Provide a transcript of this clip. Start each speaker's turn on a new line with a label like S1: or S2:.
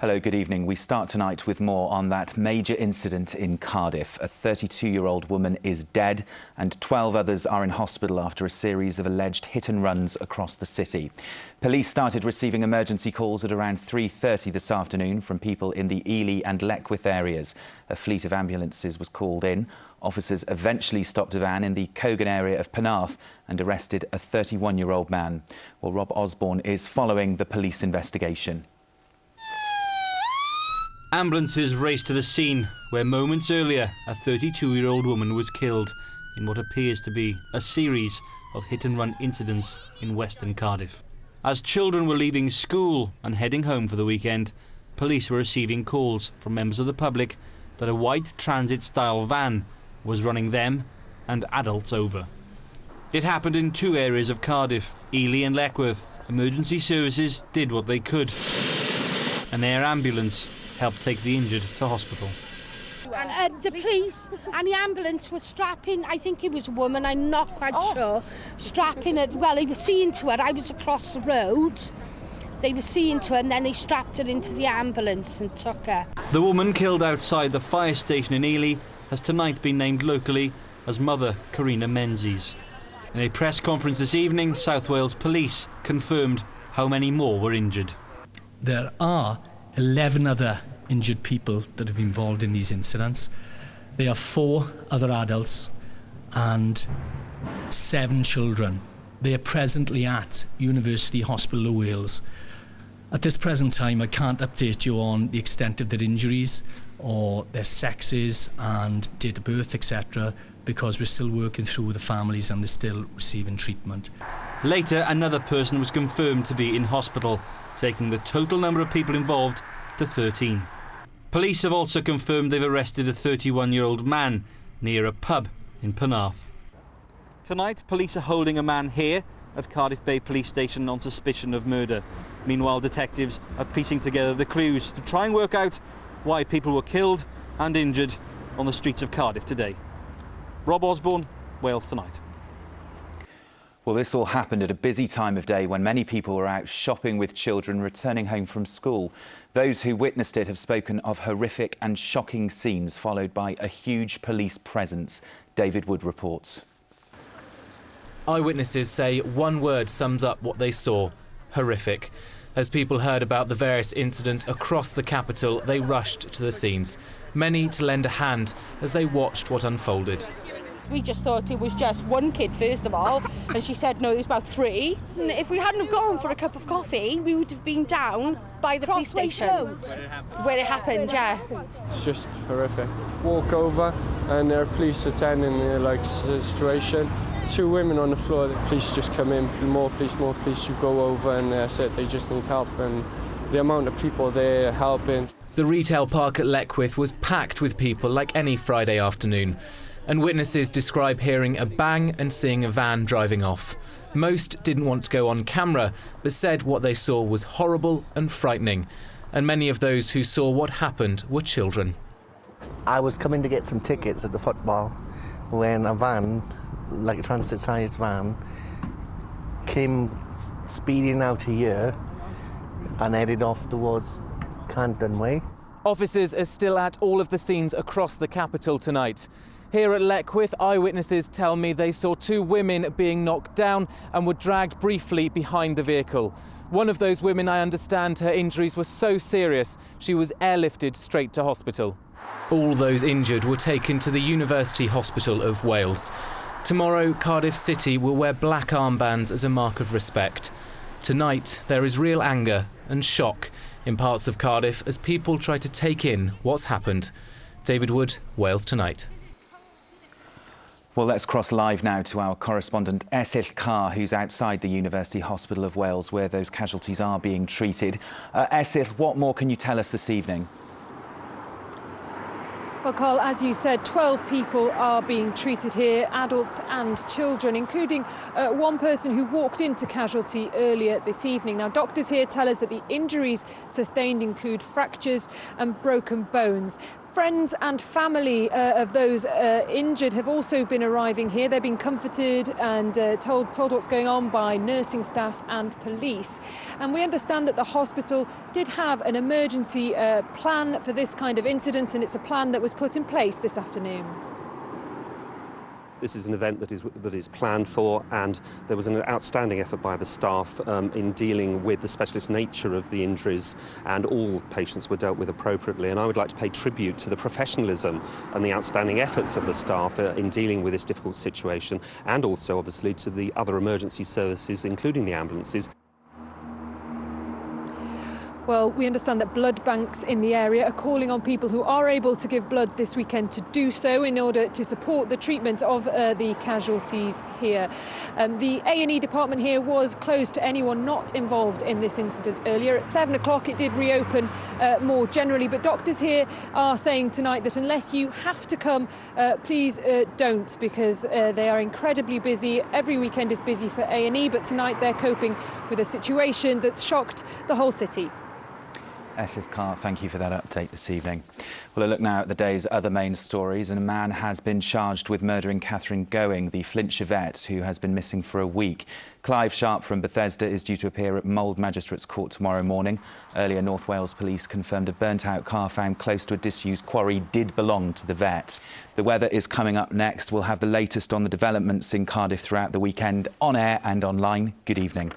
S1: Hello, good evening. We start tonight with more on that major incident in Cardiff. A 32-year-old woman is dead and 12 others are in hospital after a series of alleged hit and runs across the city. Police started receiving emergency calls at around 3:30 this afternoon from people in the Ely and Leckwith areas. A fleet of ambulances was called in. Officers eventually stopped a van in the Cogan area of Penarth and arrested a 31-year-old man. Well, Rob Osborne is following the police investigation.
S2: Ambulances raced to the scene where moments earlier a 32-year-old woman was killed in what appears to be a series of hit-and-run incidents in Western Cardiff. As children were leaving school and heading home for the weekend, police were receiving calls from members of the public that a white transit-style van was running them and adults over. It happened in two areas of Cardiff, Ely and Leckwith. Emergency services did what they could. An air ambulance helped take the injured to hospital.
S3: And the police and the ambulance were strapping, I think it was a woman, I'm not quite sure, strapping it, well, they were seeing to her, I was across the road, they were seeing to her and then they strapped her into the ambulance and took her.
S2: The woman killed outside the fire station in Ely has tonight been named locally as Mother Karina Menzies. In a press conference this evening, South Wales Police confirmed how many more were injured.
S4: There are 11 other injured people that have been involved in these incidents. There are 4 other adults and 7 children. They are presently at University Hospital of Wales. At this present time, I can't update you on the extent of their injuries or their sexes and date of birth, etc., because we're still working through the families and they're still receiving treatment.
S2: Later, another person was confirmed to be in hospital, taking the total number of people involved to 13. Police have also confirmed they've arrested a 31-year-old man near a pub in Penarth. Tonight, police are holding a man here at Cardiff Bay Police Station on suspicion of murder. Meanwhile, detectives are piecing together the clues to try and work out why people were killed and injured on the streets of Cardiff today. Rob Osborne, Wales Tonight.
S1: Well, this all happened at a busy time of day when many people were out shopping with children returning home from school. Those who witnessed it have spoken of horrific and shocking scenes followed by a huge police presence. David Wood reports.
S5: Eyewitnesses say one word sums up what they saw: horrific. As people heard about the various incidents across the capital, they rushed to the scenes, many to lend a hand as they watched what unfolded.
S6: We just thought it was just one kid, first of all, and she said no, there's about 3. And if we hadn't have gone for a cup of coffee, we would have been down by the police station. Where it happened, yeah.
S7: It's just horrific. Walk over and there are police attending the situation. 2 women on the floor, the police just come in, more police, you go over and said they just need help, and the amount of people there helping.
S5: The retail park at Leckwith was packed with people like any Friday afternoon. And witnesses describe hearing a bang and seeing a van driving off. Most didn't want to go on camera, but said what they saw was horrible and frightening. And many of those who saw what happened were children.
S8: I was coming to get some tickets at the football when a van, like a transit-sized van, came speeding out here and headed off towards Canton Way.
S5: Officers are still at all of the scenes across the capital tonight. Here at Leckwith, eyewitnesses tell me they saw 2 women being knocked down and were dragged briefly behind the vehicle. One of those women, I understand, her injuries were so serious she was airlifted straight to hospital. All those injured were taken to the University Hospital of Wales. Tomorrow, Cardiff City will wear black armbands as a mark of respect. Tonight, there is real anger and shock in parts of Cardiff as people try to take in what's happened. David Wood, Wales Tonight.
S1: Well, let's cross live now to our correspondent Esyll Carr, who's outside the University Hospital of Wales, where those casualties are being treated. Esyll, what more can you tell us this evening?
S9: Well, Carl, as you said, 12 people are being treated here, adults and children, including one person who walked into casualty earlier this evening. Now, doctors here tell us that the injuries sustained include fractures and broken bones. Friends and family of those injured have also been arriving here. They're being comforted and told what's going on by nursing staff and police. And we understand that the hospital did have an emergency plan for this kind of incident, and it's a plan that was put in place this afternoon.
S10: This is an event that is planned for, and there was an outstanding effort by the staff in dealing with the specialist nature of the injuries, and all patients were dealt with appropriately. And I would like to pay tribute to the professionalism and the outstanding efforts of the staff in dealing with this difficult situation, and also obviously to the other emergency services, including the ambulances.
S9: Well, we understand that blood banks in the area are calling on people who are able to give blood this weekend to do so in order to support the treatment of the casualties here. The A&E department here was closed to anyone not involved in this incident earlier. At 7 o'clock it did reopen more generally, but doctors here are saying tonight that unless you have to come, please don't, because they are incredibly busy. Every weekend is busy for A&E, but tonight they're coping with a situation that's shocked the whole city.
S1: Esif Carr, thank you for that update this evening. Well, a look now at the day's other main stories, and a man has been charged with murdering Catherine Going, the Flintshire vet, who has been missing for a week. Clive Sharp from Bethesda is due to appear at Mould Magistrates Court tomorrow morning. Earlier, North Wales Police confirmed a burnt-out car found close to a disused quarry did belong to the vet. The weather is coming up next. We'll have the latest on the developments in Cardiff throughout the weekend, on air and online. Good evening.